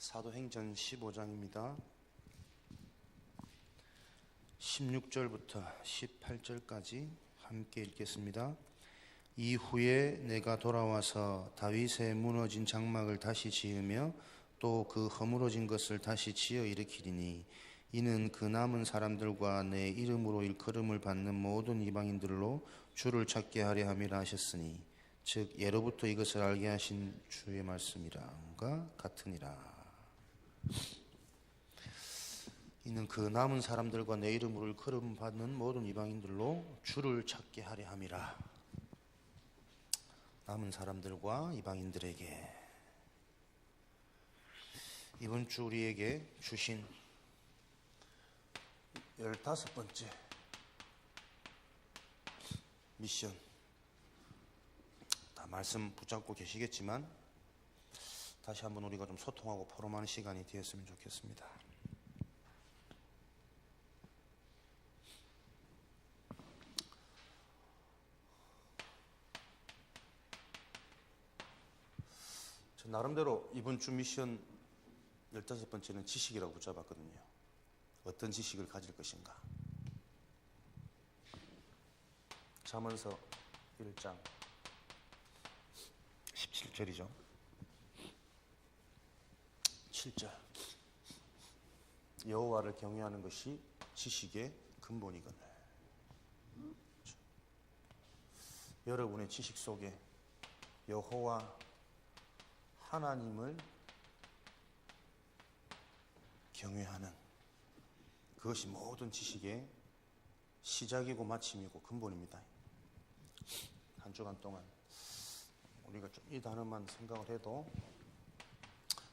사도행전 15장입니다. 16절부터 18절까지 함께 읽겠습니다. 이후에 내가 돌아와서 다윗의 무너진 장막을 다시 지으며 또 그 허물어진 것을 다시 지어 일으키리니 이는 그 남은 사람들과 내 이름으로 일컬음을 받는 모든 이방인들로 주를 찾게 하려 함이라 하셨으니 즉 예로부터 이것을 알게 하신 주의 말씀이랑과 같으니라. 이는 그 남은 사람들과 내 이름으로 일컬음 받는 모든 이방인들로 주를 찾게 하려 함이라. 남은 사람들과 이방인들에게 이번 주 우리에게 주신 15번째 미션, 다 말씀 붙잡고 계시겠지만 다시 한번 우리가 좀 소통하고 포럼하는 시간이 되었으면 좋겠습니다. 저 나름대로 이번 주 미션 15번째는 지식이라고 붙잡았거든요. 어떤 지식을 가질 것인가. 잠언서 1장 17절이죠. 7절. 여호와를 경외하는 것이 지식의 근본이거늘. 여러분의 지식 속에 여호와 하나님을 경외하는 그것이 모든 지식의 시작이고 마침이고 근본입니다. 한 주간 동안 우리가 좀 이 단어만 생각을 해도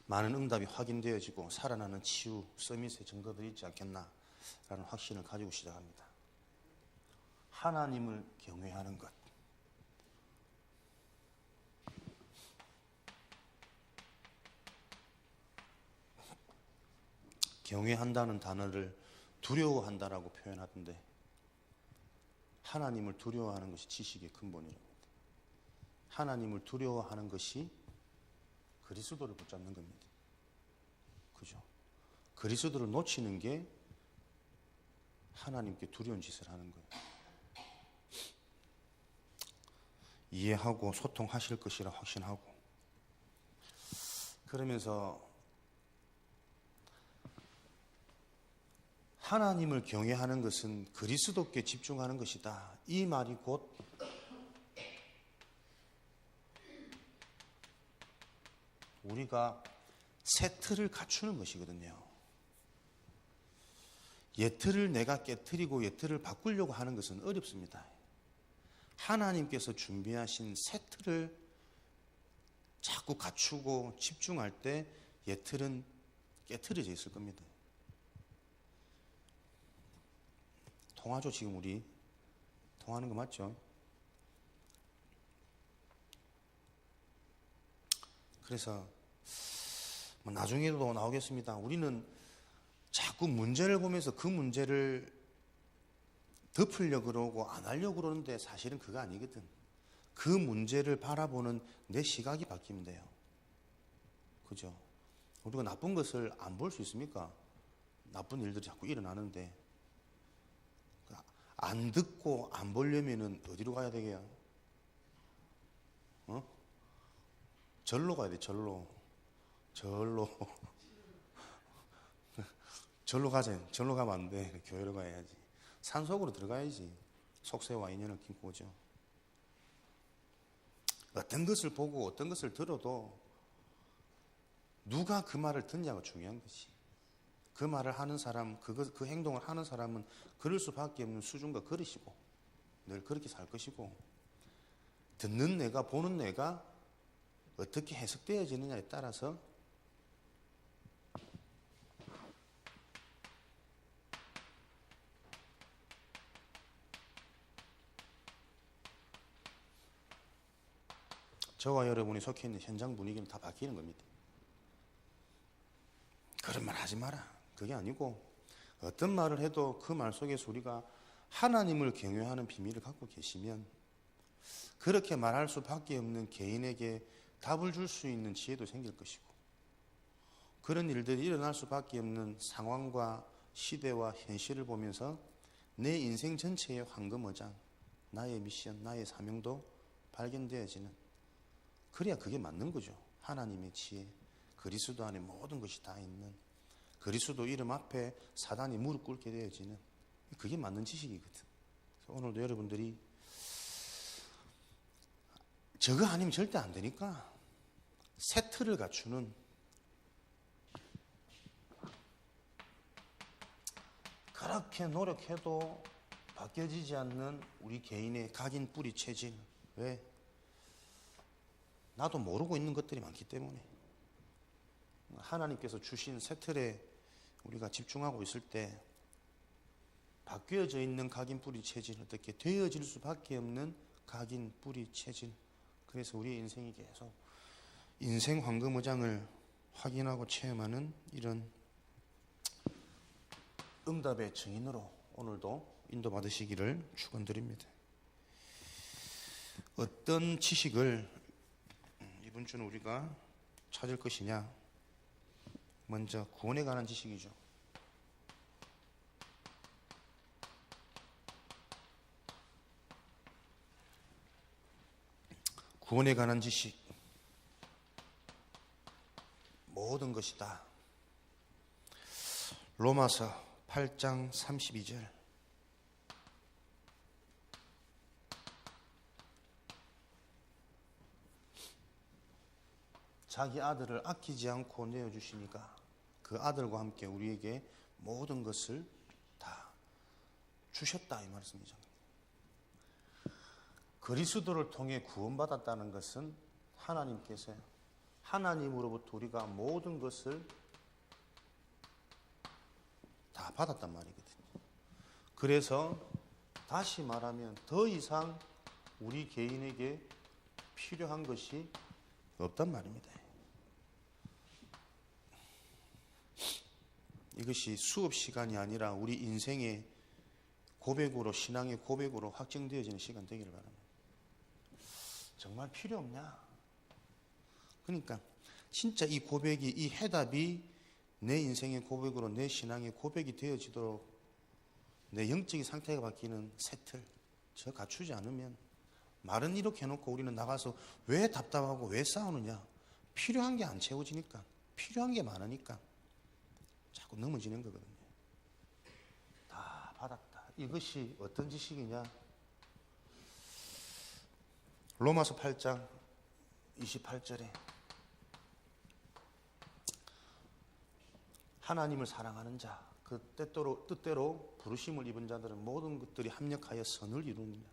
많은 응답이 확인되어지고 살아나는 치유, 서밋의 증거들이 있지 않겠나라는 확신을 가지고 시작합니다. 하나님을 경외하는 것. 경외한다는 단어를 두려워한다라고 표현하던데 하나님을 두려워하는 것이 지식의 근본이랍니다. 하나님을 두려워하는 것이 그리스도를 붙잡는 겁니다. 그죠? 그리스도를 놓치는 게 하나님께 두려운 짓을 하는 거예요. 이해하고 소통하실 것이라 확신하고, 그러면서 하나님을 경외하는 것은 그리스도께 집중하는 것이다. 이 말이 곧 우리가 새 틀을 갖추는 것이거든요. 옛 틀을 내가 깨트리고 옛 틀을 바꾸려고 하는 것은 어렵습니다. 하나님께서 준비하신 새 틀을 자꾸 갖추고 집중할 때 옛 틀은 깨트려져 있을 겁니다. 통하죠? 지금 우리 통하는 거 맞죠? 그래서 뭐 나중에도 나오겠습니다. 우리는 자꾸 문제를 보면서 그 문제를 덮으려고 그러고 안 하려고 그러는데 사실은 그거 아니거든. 그 문제를 바라보는 내 시각이 바뀌면 돼요. 그죠? 우리가 나쁜 것을 안 볼 수 있습니까? 나쁜 일들이 자꾸 일어나는데 안 듣고 안 보려면은 어디로 가야 되게요? 절로 가야 돼. 절로 가자. 절로 가면 안 돼. 교회로 가야지. 산속으로 들어가야지. 속세와 인연을 끊고 오죠. 어떤 것을 보고 어떤 것을 들어도 누가 그 말을 듣냐가 중요한 것이. 그 말을 하는 사람, 그 행동을 하는 사람은 그럴 수밖에 없는 수준과 그릇이고 늘 그렇게 살 것이고, 듣는 내가, 보는 내가 어떻게 해석되어지느냐에 따라서 저와 여러분이 속해 있는 현장 분위기는 다 바뀌는 겁니다. 그런 말 하지 마라. 그게 아니고 어떤 말을 해도 그 말 속에서 우리가 하나님을 경외하는 비밀을 갖고 계시면 그렇게 말할 수밖에 없는 개인에게 답을 줄 수 있는 지혜도 생길 것이고, 그런 일들이 일어날 수밖에 없는 상황과 시대와 현실을 보면서 내 인생 전체의 황금어장, 나의 미션, 나의 사명도 발견되어지는, 그래야 그게 맞는 거죠. 하나님의 지혜, 그리스도 안에 모든 것이 다 있는, 그리스도 이름 앞에 사단이 무릎 꿇게 되어지는, 그게 맞는 지식이거든. 그래서 오늘도 여러분들이 저거 아니면 절대 안 되니까 새 틀을 갖추는, 그렇게 노력해도 바뀌어지지 않는 우리 개인의 각인 뿌리 체질. 왜? 나도 모르고 있는 것들이 많기 때문에. 하나님께서 주신 새 틀에 우리가 집중하고 있을 때 바뀌어져 있는 각인 뿌리 체질, 어떻게 되어질 수밖에 없는 각인 뿌리 체질. 그래서 우리의 인생이 계속 인생 황금어장을 확인하고 체험하는 이런 응답의 증인으로 오늘도 인도받으시기를 축원드립니다. 어떤 지식을 이번 주는 우리가 찾을 것이냐? 먼저 구원에 관한 지식이죠. 구원에 관한 지식, 모든 것이다. 로마서 8장 32절. 자기 아들을 아끼지 않고 내어주시니까 그 아들과 함께 우리에게 모든 것을 다 주셨다, 이 말씀이죠. 그리스도를 통해 구원받았다는 것은 하나님께서, 하나님으로부터 우리가 모든 것을 다 받았단 말이거든요. 그래서 다시 말하면 더 이상 우리 개인에게 필요한 것이 없단 말입니다. 이것이 수업 시간이 아니라 우리 인생의 고백으로, 신앙의 고백으로 확정되어지는 시간 되기를 바랍니다. 정말 필요 없냐? 그러니까 진짜 이 고백이, 이 해답이 내 인생의 고백으로, 내 신앙의 고백이 되어지도록 내 영적인 상태가 바뀌는 새틀, 저 갖추지 않으면, 말은 이렇게 해놓고 우리는 나가서 왜 답답하고 왜 싸우느냐? 필요한 게 안 채워지니까, 필요한 게 많으니까 자꾸 넘어지는 거거든요. 다 받았다. 이것이 어떤 지식이냐? 로마서 8장 28절에 하나님을 사랑하는 자, 그 뜻대로 부르심을 입은 자들은 모든 것들이 합력하여 선을 이룹니다.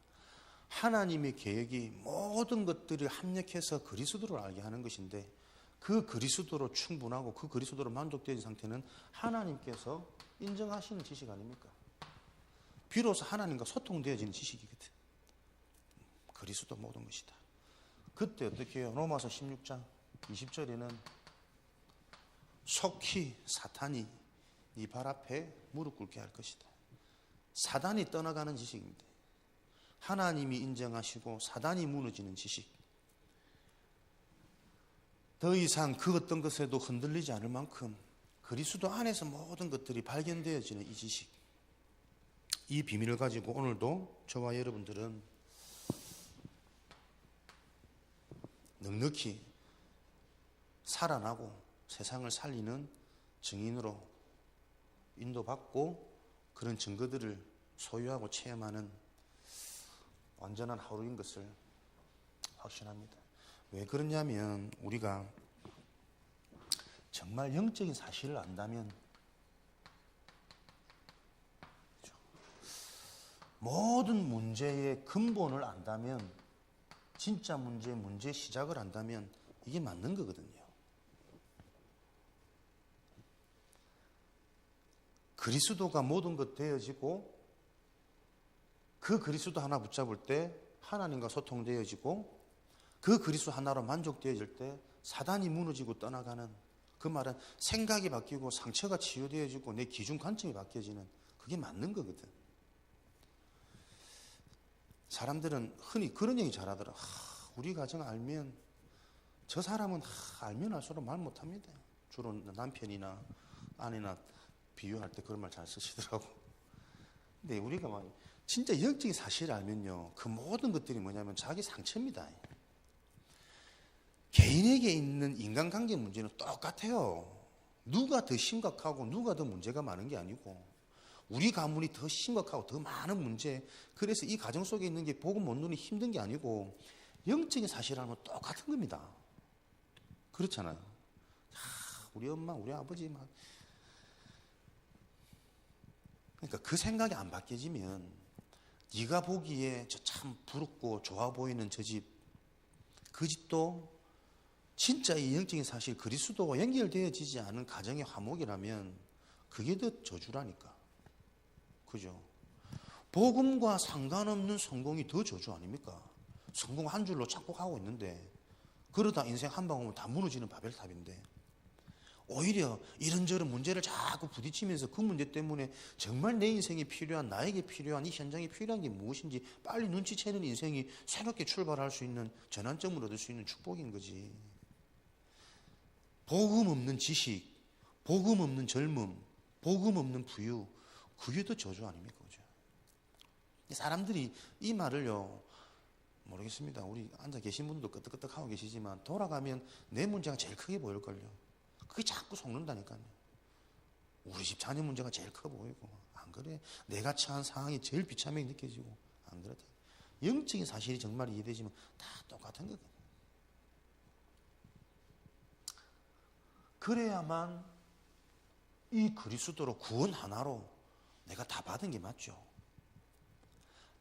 하나님의 계획이 모든 것들을 합력해서 그리스도를 알게 하는 것인데, 그 그리스도로 충분하고 그 그리스도로 만족된 상태는 하나님께서 인정하시는 지식 아닙니까? 비로소 하나님과 소통되어지는 지식이거든. 그리스도 모든 것이다. 그때 어떻게 해요? 로마서 16장 20절에는 속히 사탄이 네 발 앞에 무릎 꿇게 할 것이다. 사단이 떠나가는 지식입니다. 하나님이 인정하시고 사단이 무너지는 지식. 더 이상 그 어떤 것에도 흔들리지 않을 만큼 그리스도 안에서 모든 것들이 발견되어지는 이 지식, 이 비밀을 가지고 오늘도 저와 여러분들은 넉넉히 살아나고 세상을 살리는 증인으로 인도받고 그런 증거들을 소유하고 체험하는 완전한 하루인 것을 확신합니다. 왜 그러냐면 우리가 정말 영적인 사실을 안다면, 모든 문제의 근본을 안다면, 진짜 문제의 시작을 안다면 이게 맞는 거거든요. 그리스도가 모든 것 되어지고 그 그리스도 하나 붙잡을 때 하나님과 소통되어지고 그 그리스도 하나로 만족되어질 때 사단이 무너지고 떠나가는, 그 말은 생각이 바뀌고 상처가 치유되어지고 내 기준 관점이 바뀌어지는, 그게 맞는 거거든. 사람들은 흔히 그런 얘기 잘하더라. 우리 가정 알면, 저 사람은 알면 알수록 말 못합니다. 주로 남편이나 아내나 비유할 때 그런 말 잘 쓰시더라고. 근데 우리가 막 진짜 영적인 사실을 알면요, 그 모든 것들이 뭐냐면 자기 상처입니다. 개인에게 있는 인간관계 문제는 똑같아요. 누가 더 심각하고 누가 더 문제가 많은 게 아니고 우리 가문이 더 심각하고 더 많은 문제. 그래서 이 가정 속에 있는 게 복음 못 누리는 힘든 게 아니고 영적인 사실을 알면 똑같은 겁니다. 그렇잖아요. 우리 엄마 우리 아버지 막, 그러니까 그 생각이 안 바뀌어지면 네가 보기에 저 참 부럽고 좋아 보이는 저 집, 그 집도 진짜 이 영적인 사실 그리스도와 연결되어지지 않은 가정의 화목이라면 그게 더 저주라니까. 그죠? 복음과 상관없는 성공이 더 저주 아닙니까? 성공 한 줄로 착복하고 있는데 그러다 인생 한 방 오면 다 무너지는 바벨탑인데 오히려 이런저런 문제를 자꾸 부딪히면서 그 문제 때문에 정말 내 인생이 필요한, 나에게 필요한, 이 현장에 필요한 게 무엇인지 빨리 눈치채는 인생이 새롭게 출발할 수 있는 전환점을 얻을 수 있는 축복인 거지. 복음 없는 지식, 복음 없는 젊음, 복음 없는 부유, 그게 더 저주 아닙니까? 그죠? 사람들이 이 말을요, 모르겠습니다. 우리 앉아 계신 분도 끄떡끄떡 하고 계시지만 돌아가면 내 문제가 제일 크게 보일걸요. 그게 자꾸 속는다니까요. 우리 집 자녀 문제가 제일 커 보이고, 안 그래? 내가 처한 상황이 제일 비참하게 느껴지고, 안 그렇다. 영적인 사실이 정말 이해되지만 다 똑같은 거거든요. 그래야만 이 그리스도로 구원 하나로 내가 다 받은 게 맞죠.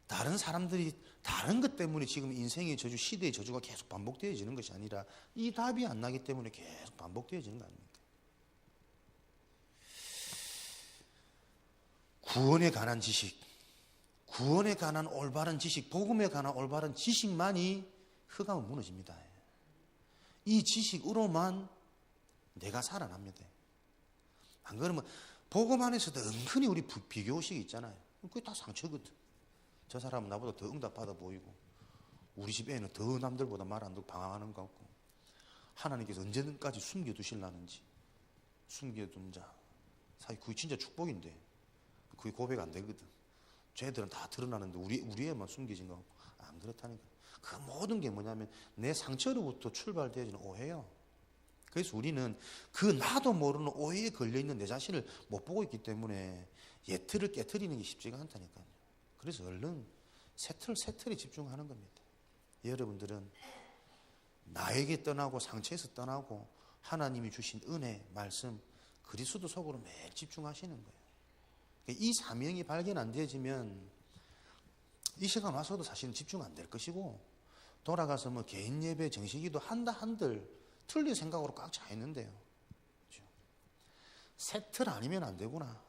다른 사람들이 다른 것 때문에 지금 인생의 저주, 시대의 저주가 계속 반복되어지는 것이 아니라 이 답이 안 나기 때문에 계속 반복되어지는 거 아닙니까? 구원에 관한 지식, 구원에 관한 올바른 지식, 복음에 관한 올바른 지식만이 흑암은 무너집니다. 이 지식으로만 내가 살아납니다. 안 그러면 복음 안에서도 은근히 우리 비교의식이 있잖아요. 그게 다 상처거든. 저 사람은 나보다 더 응답받아 보이고 우리 집 애는 더 남들보다 말 안 듣고 방황하는 것 같고 하나님께서 언제까지 숨겨두실라는지 숨겨둔 자 사실 그게 진짜 축복인데 그게 고백 안 되거든. 쟤들은 다 드러나는데 우리 애만 숨겨진 것 같고 안 그렇다니까. 그 모든 게 뭐냐면 내 상처로부터 출발되어지는 오해요. 그래서 우리는 그 나도 모르는 오해에 걸려있는 내 자신을 못 보고 있기 때문에 예틀을 깨트리는 게 쉽지가 않다니까요. 그래서 얼른 새틀에 집중하는 겁니다. 여러분들은 나에게 떠나고 상처에서 떠나고 하나님이 주신 은혜, 말씀, 그리스도 속으로 매일 집중하시는 거예요. 이 사명이 발견 안 되어지면 이 시간 와서도 사실은 집중 안 될 것이고 돌아가서 뭐 개인 예배, 정식기도 한다 한들 틀린 생각으로 꽉 차 있는데요. 그렇죠? 새틀 아니면 안 되구나.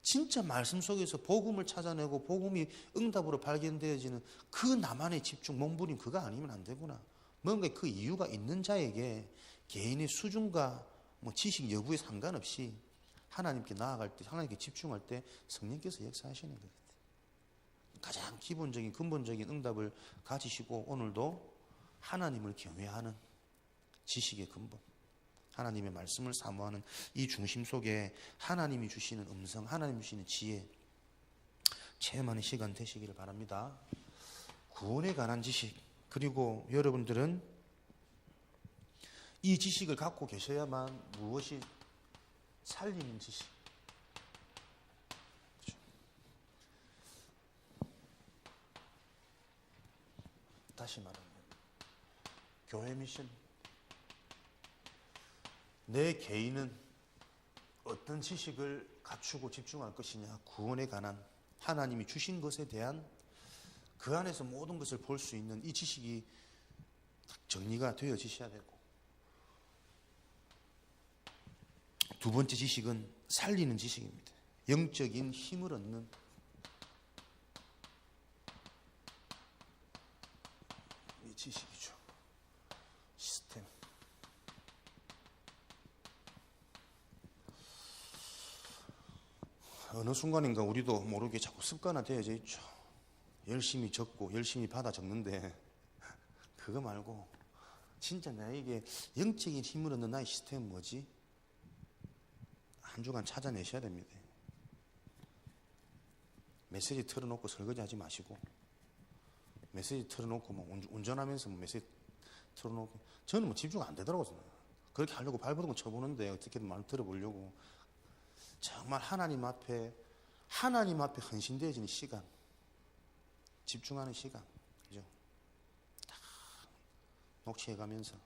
진짜 말씀 속에서 복음을 찾아내고 복음이 응답으로 발견되어지는 그 나만의 집중, 몸부림 그거 아니면 안 되구나. 뭔가 그 이유가 있는 자에게 개인의 수준과 뭐 지식 여부에 상관없이 하나님께 나아갈 때, 하나님께 집중할 때 성령께서 역사하시는 거거든요. 가장 기본적인 근본적인 응답을 가지시고 오늘도 하나님을 경외하는 지식의 근본, 하나님의 말씀을 사모하는 이 중심 속에 하나님이 주시는 음성, 하나님이 주시는 지혜 체험하는 시간 되시기를 바랍니다. 구원에 관한 지식, 그리고 여러분들은 이 지식을 갖고 계셔야만 무엇이 살리는 지식. 그렇죠? 다시 말하면 교회 미션, 내 개인은 어떤 지식을 갖추고 집중할 것이냐, 구원에 관한 하나님이 주신 것에 대한 그 안에서 모든 것을 볼 수 있는 이 지식이 정리가 되어지셔야 되고, 두 번째 지식은 살리는 지식입니다. 영적인 힘을 얻는 이 지식이죠. 시스템. 어느 순간인가 우리도 모르게 자꾸 습관화되어져 있죠. 열심히 적고 열심히 받아 적는데 그거 말고 진짜 나에게 영적인 힘을 얻는 나의 시스템은 뭐지? 한 주간 찾아내셔야 됩니다. 메시지 틀어놓고 설거지하지 마시고, 메시지 틀어놓고 뭐 운전하면서 뭐 메시지 틀어놓고, 저는 뭐 집중 안 되더라고요. 그렇게 하려고 발버둥 쳐보는데 어떻게든 말 들어보려고. 정말 하나님 앞에 헌신되어지는 시간, 집중하는 시간, 그죠? 딱 녹취해가면서,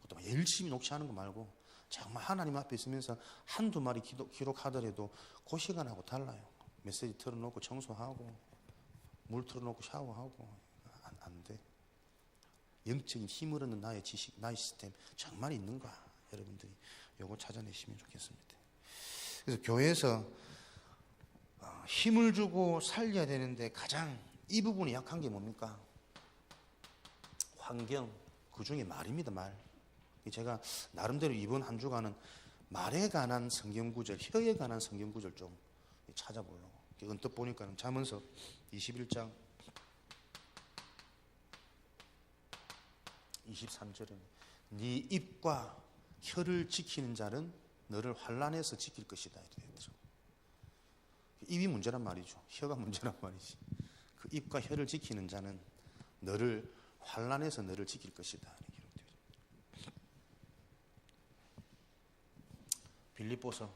그것도 열심히 녹취하는 거 말고 정말 하나님 앞에 있으면서 한두 마리 기록하더라도 그 시간하고 달라요. 메시지 틀어놓고 청소하고 물 틀어놓고 샤워하고 안 돼. 영적인 힘을 얻는 나의 지식, 나의 시스템 정말 있는가? 여러분들이 요거 찾아내시면 좋겠습니다. 그래서 교회에서 힘을 주고 살려야 되는데 가장 이 부분이 약한 게 뭡니까? 환경, 그 중에 말입니다. 말. 제가 나름대로 이번 한 주간은 말에 관한 성경구절, 혀에 관한 성경구절 좀 찾아보려고. 언뜻 보니까는 잠언서 21장 23절에 네 입과 혀를 지키는 자는 너를 환난에서 지킬 것이다 이렇게 되더라고요. 입이 문제란 말이죠. 혀가 문제란 말이지. 그 입과 혀를 지키는 자는 너를 환난에서 너를 지킬 것이다 이렇게 기록되어 있습니다. 빌립보서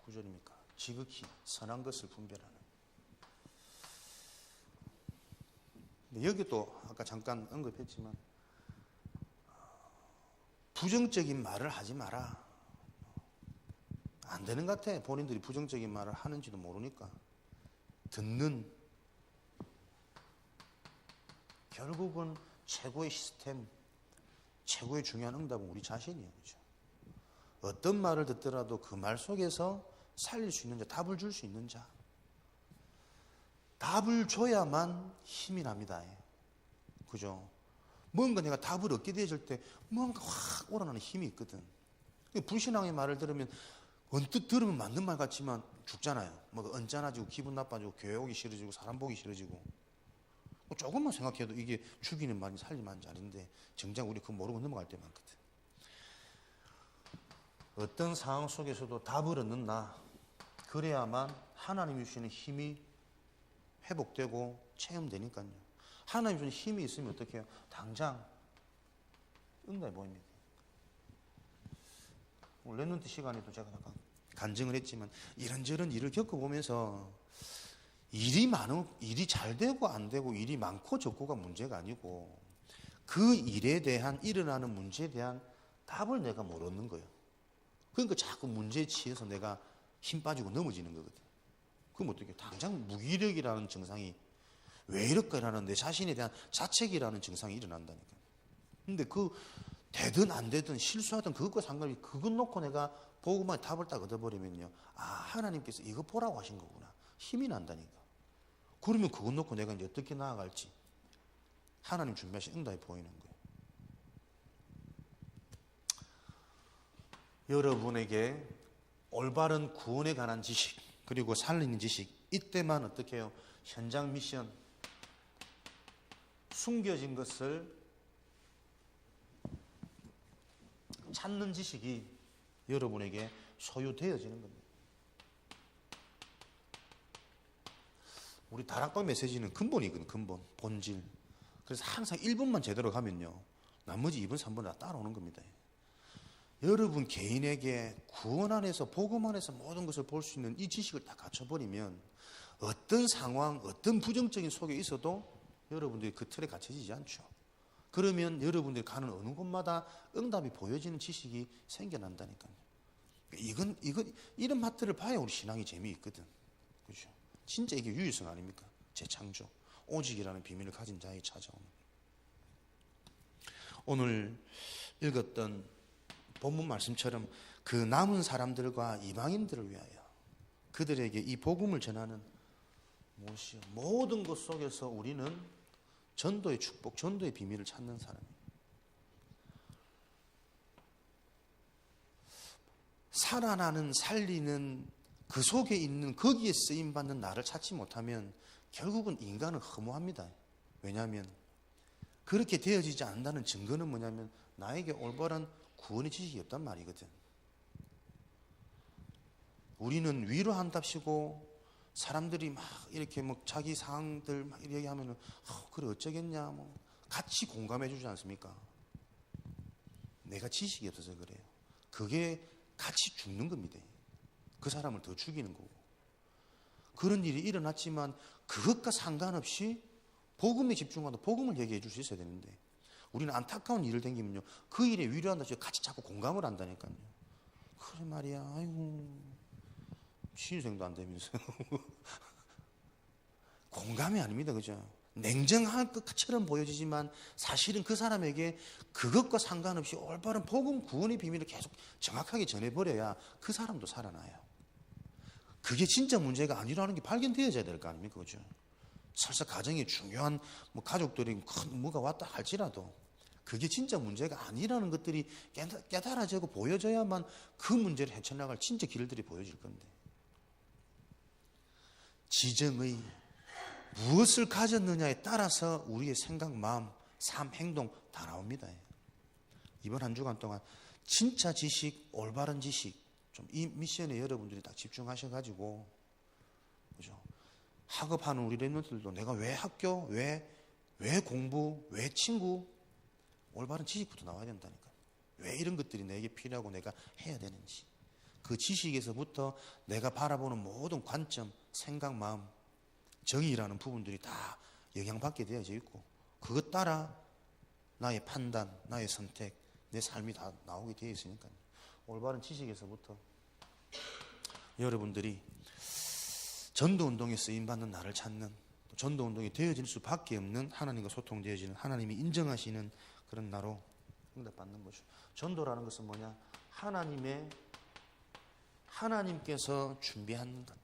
9절입니까? 지극히 선한 것을 분별하는. 여기도 아까 잠깐 언급했지만 부정적인 말을 하지 마라. 안 되는 것 같아. 본인들이 부정적인 말을 하는지도 모르니까. 듣는, 결국은 최고의 시스템, 최고의 중요한 응답은 우리 자신이에요. 그렇죠? 어떤 말을 듣더라도 그 말 속에서 살릴 수 있는 자, 답을 줄 수 있는 자. 답을 줘야만 힘이 납니다. 그죠? 뭔가 내가 답을 얻게 되어질 때 뭔가 확 오라나는 힘이 있거든. 불신앙의 말을 들으면 언뜻 들으면 맞는 말 같지만 죽잖아요. 뭐 언짢아지고 기분 나빠지고 교회 오기 싫어지고 사람 보기 싫어지고. 조금만 생각해도 이게 죽이는 말이 살림하는 자리인데 정작 우리 그거 모르고 넘어갈 때 많거든. 어떤 상황 속에서도 답을 얻는 나, 그래야만 하나님이 주시는 힘이 회복되고 체험되니까요. 하나님 주시는 힘이 있으면 어떻게 해요? 당장 응답이 보입니다. 랩런트 시간에도 제가 약간 간증을 했지만 이런저런 일을 겪어보면서 일이 잘 되고 안 되고 일이 많고 적고가 문제가 아니고 그 일에 대한 일어나는 문제에 대한 답을 내가 못 얻는 거예요. 그러니까 자꾸 문제에 치여서 내가 힘 빠지고 넘어지는 거거든. 그럼 어떻게 당장 무기력이라는 증상이 왜 이럴까라는 내 자신에 대한 자책이라는 증상이 일어난다니까. 근데 그 되든 안 되든 실수하든 그것과 상관없이 그것 놓고 내가 보고만 답을 딱 얻어버리면요. 아, 하나님께서 이거 보라고 하신 거구나. 힘이 난다니까. 그러면 그것 놓고 내가 이제 어떻게 나아갈지 하나님 준비하신 응답이 보이는 거예요. 여러분에게 올바른 구원에 관한 지식 그리고 살리는 지식 이때만 어떻게 해요? 현장 미션 숨겨진 것을 찾는 지식이 여러분에게 소유되어지는 겁니다. 우리 다락방 메시지는 근본이거든요. 근본, 본질. 그래서 항상 1번만 제대로 가면요. 나머지 2번, 3번 다 따라오는 겁니다. 여러분 개인에게 구원 안에서 복음 안에서 모든 것을 볼 수 있는 이 지식을 다 갖춰버리면 어떤 상황, 어떤 부정적인 속에 있어도 여러분들이 그 틀에 갇혀지지 않죠. 그러면 여러분들이 가는 어느 곳마다 응답이 보여지는 지식이 생겨난다니까요. 이런 맛들을 봐야 우리 신앙이 재미있거든. 그렇죠? 진짜 이게 유일성 아닙니까? 재창조, 오직이라는 비밀을 가진 자에게 찾아오는. 오늘 읽었던 본문 말씀처럼 그 남은 사람들과 이방인들을 위하여 그들에게 이 복음을 전하는 무엇이요? 모든 것 속에서 우리는 전도의 축복, 전도의 비밀을 찾는 사람이에요. 살아나는, 살리는 그 속에 있는 거기에 쓰임받는 나를 찾지 못하면 결국은 인간은 허무합니다. 왜냐하면 그렇게 되어지지 않는다는 증거는 뭐냐면 나에게 올바른 구원의 지식이 없단 말이거든. 우리는 위로한답시고 사람들이 막 이렇게 뭐 자기 상황들 막 이렇게 하면은 그래 어쩌겠냐 뭐 같이 공감해 주지 않습니까? 내가 지식이 없어서 그래요. 그게 같이 죽는 겁니다. 그 사람을 더 죽이는 거고. 그런 일이 일어났지만 그것과 상관없이 복음에 집중하고 복음을 얘기해 줄 수 있어야 되는데 우리는 안타까운 일을 댕기면요 그 일에 위로한다 싶어 같이 자꾸 공감을 한다니까요. 그래 말이야. 아이고 신생도 안 되면서 공감이 아닙니다. 그죠? 냉정할 것처럼 보여지지만 사실은 그 사람에게 그것과 상관없이 올바른 복음 구원의 비밀을 계속 정확하게 전해버려야 그 사람도 살아나요. 그게 진짜 문제가 아니라는 게 발견되어져야 될 거 아닙니까? 그죠? 설사 가정에 중요한 뭐 가족들이 큰 뭐가 왔다 할지라도 그게 진짜 문제가 아니라는 것들이 깨달아지고 보여져야만 그 문제를 헤쳐나갈 진짜 길들이 보여질 건데 지정의 무엇을 가졌느냐에 따라서 우리의 생각, 마음, 삶, 행동 다 나옵니다. 이번 한 주간 동안 진짜 지식, 올바른 지식 좀 이 미션에 여러분들이 딱 집중하셔가지고 그죠? 학업하는 우리 랩런트들도 내가 왜 학교, 왜 공부, 왜 친구 올바른 지식부터 나와야 된다니까요. 왜 이런 것들이 내게 필요하고 내가 해야 되는지 그 지식에서부터 내가 바라보는 모든 관점, 생각, 마음 정의라는 부분들이 다 영향받게 되어져 있고 그것 따라 나의 판단, 나의 선택, 내 삶이 다 나오게 되어 있으니까요. 올바른 지식에서부터 여러분들이 전도운동에 쓰임받는 나를 찾는 전도운동이 되어질 수밖에 없는 하나님과 소통되어지는 하나님이 인정하시는 그런 나로 응답받는 거죠. 전도라는 것은 뭐냐? 하나님께서 준비한 것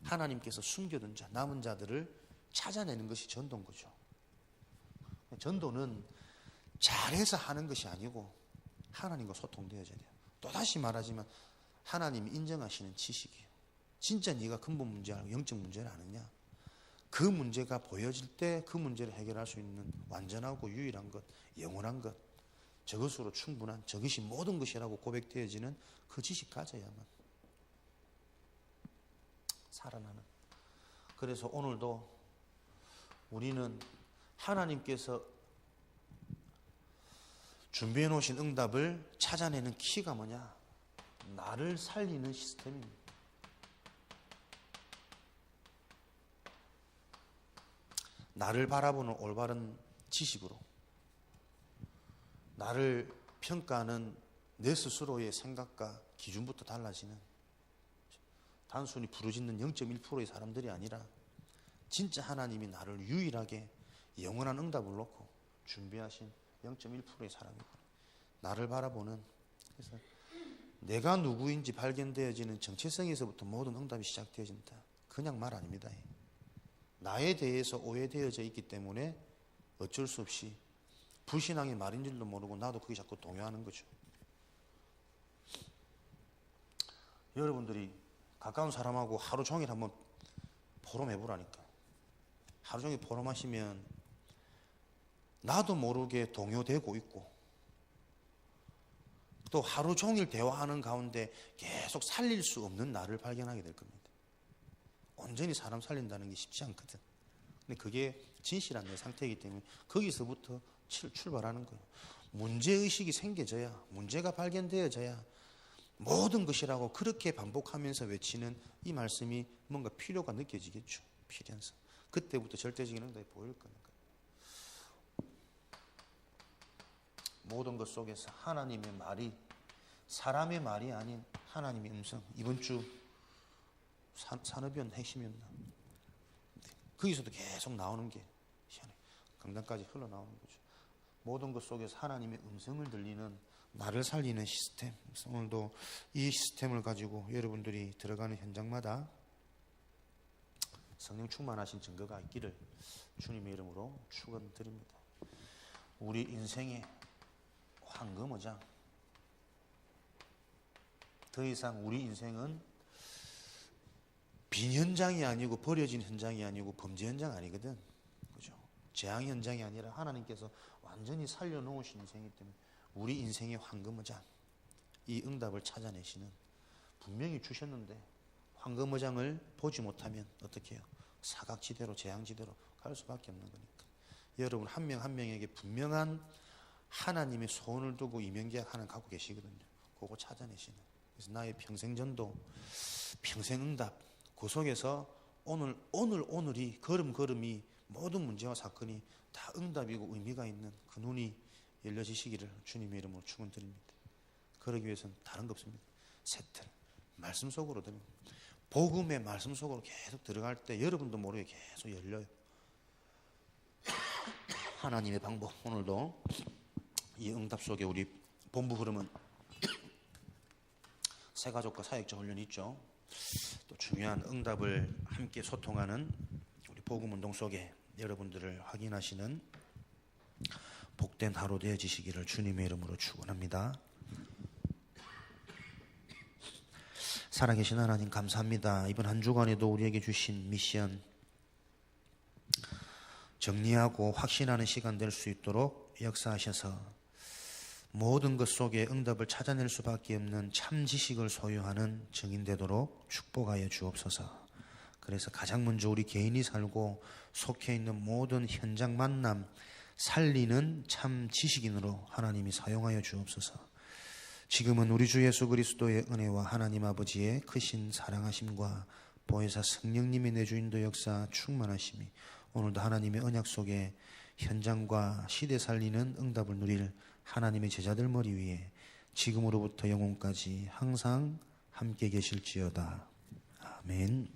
하나님께서 숨겨둔 자, 남은 자들을 찾아내는 것이 전도인 거죠. 전도는 잘해서 하는 것이 아니고 하나님과 소통되어져야 돼요. 또다시 말하지만 하나님이 인정하시는 지식이에요. 진짜 네가 근본 문제 알고 영적 문제를 아느냐? 그 문제가 보여질 때 그 문제를 해결할 수 있는 완전하고 유일한 것, 영원한 것, 저것으로 충분한 저것이 모든 것이라고 고백되어지는 그 지식 가져야만 살아나는. 그래서 오늘도 우리는 하나님께서 준비해 놓으신 응답을 찾아내는 키가 뭐냐? 나를 살리는 시스템입니다. 나를 바라보는 올바른 지식으로 나를 평가하는 내 스스로의 생각과 기준부터 달라지는 단순히 부르짖는 0.1%의 사람들이 아니라 진짜 하나님이 나를 유일하게 영원한 응답을 놓고 준비하신 0.1%의 사람이고 나를 바라보는 그래서 내가 누구인지 발견되어지는 정체성에서부터 모든 응답이 시작되어진다. 그냥 말 아닙니다. 나에 대해서 오해되어져 있기 때문에 어쩔 수 없이 불신앙의 말인 줄도 모르고 나도 그게 자꾸 동요하는 거죠. 여러분들이 가까운 사람하고 하루 종일 한번 포럼해보라니까. 하루 종일 포럼하시면 나도 모르게 동요되고 있고 또 하루 종일 대화하는 가운데 계속 살릴 수 없는 나를 발견하게 될 겁니다. 온전히 사람 살린다는 게 쉽지 않거든. 근데 그게 진실한 내 상태이기 때문에 거기서부터 출발하는 거예요. 문제의식이 생겨져야 문제가 발견되어져야 모든 것이라고 그렇게 반복하면서 외치는 이 말씀이 뭔가 필요가 느껴지겠죠. 필요해서 그때부터 절대적인 응답이 보일 거니까. 모든 것 속에서 하나님의 말이 사람의 말이 아닌 하나님의 음성. 이번 주 산업위원 핵심이었나? 거기서도 계속 나오는 게 강단까지 흘러나오는 거죠. 모든 것 속에서 하나님의 음성을 들리는 나를 살리는 시스템. 그래서 오늘도 이 시스템을 가지고 여러분들이 들어가는 현장마다 성령 충만하신 증거가 있기를 주님의 이름으로 축원드립니다. 우리 인생의 황금어장. 더 이상 우리 인생은 빈 현장이 아니고 버려진 현장이 아니고 범죄 현장 아니거든. 그죠? 재앙 현장이 아니라 하나님께서 완전히 살려놓으신 인생이기 때문에 우리 인생의 황금어장, 이 응답을 찾아내시는, 분명히 주셨는데 황금어장을 보지 못하면 어떻게 해요? 사각지대로, 재앙지대로 갈 수밖에 없는 거니까. 여러분 한 명 한 명에게 분명한 하나님의 소원을 두고 이명계약 하나 갖고 계시거든요. 그거 찾아내시는. 그래서 나의 평생 전도, 평생 응답, 그 속에서 오늘이 걸음걸음이 모든 문제와 사건이 다 응답이고 의미가 있는 그 눈이 열려지시기를 주님의 이름으로 축원드립니다. 그러기 위해서는 다른 거 없습니다. 세틀, 말씀 속으로 들어갑니다. 복음의 말씀 속으로 계속 들어갈 때 여러분도 모르게 계속 열려요. 하나님의 방법, 오늘도 이 응답 속에 우리 본부 흐름은 새가족과 사역자 훈련이 있죠. 또 중요한 응답을 함께 소통하는 우리 복음운동 속에 여러분들을 확인하시는 복된 하루 되어지시기를 주님의 이름으로 축원합니다. 살아계신 하나님 감사합니다. 이번 한 주간에도 우리에게 주신 미션, 정리하고 확신하는 시간 될 수 있도록 역사하셔서 모든 것 속에 응답을 찾아낼 수밖에 없는 참 지식을 소유하는 증인 되도록 축복하여 주옵소서. 그래서 가장 먼저 우리 개인이 살고 속해 있는 모든 현장 만남 살리는 참 지식인으로 하나님이 사용하여 주옵소서. 지금은 우리 주 예수 그리스도의 은혜와 하나님 아버지의 크신 사랑하심과 보혜사 성령님의 내주인도 역사 충만하심이 오늘도 하나님의 언약 속에 현장과 시대 살리는 응답을 누릴 하나님의 제자들 머리 위에 지금으로부터 영원까지 항상 함께 계실지어다. 아멘.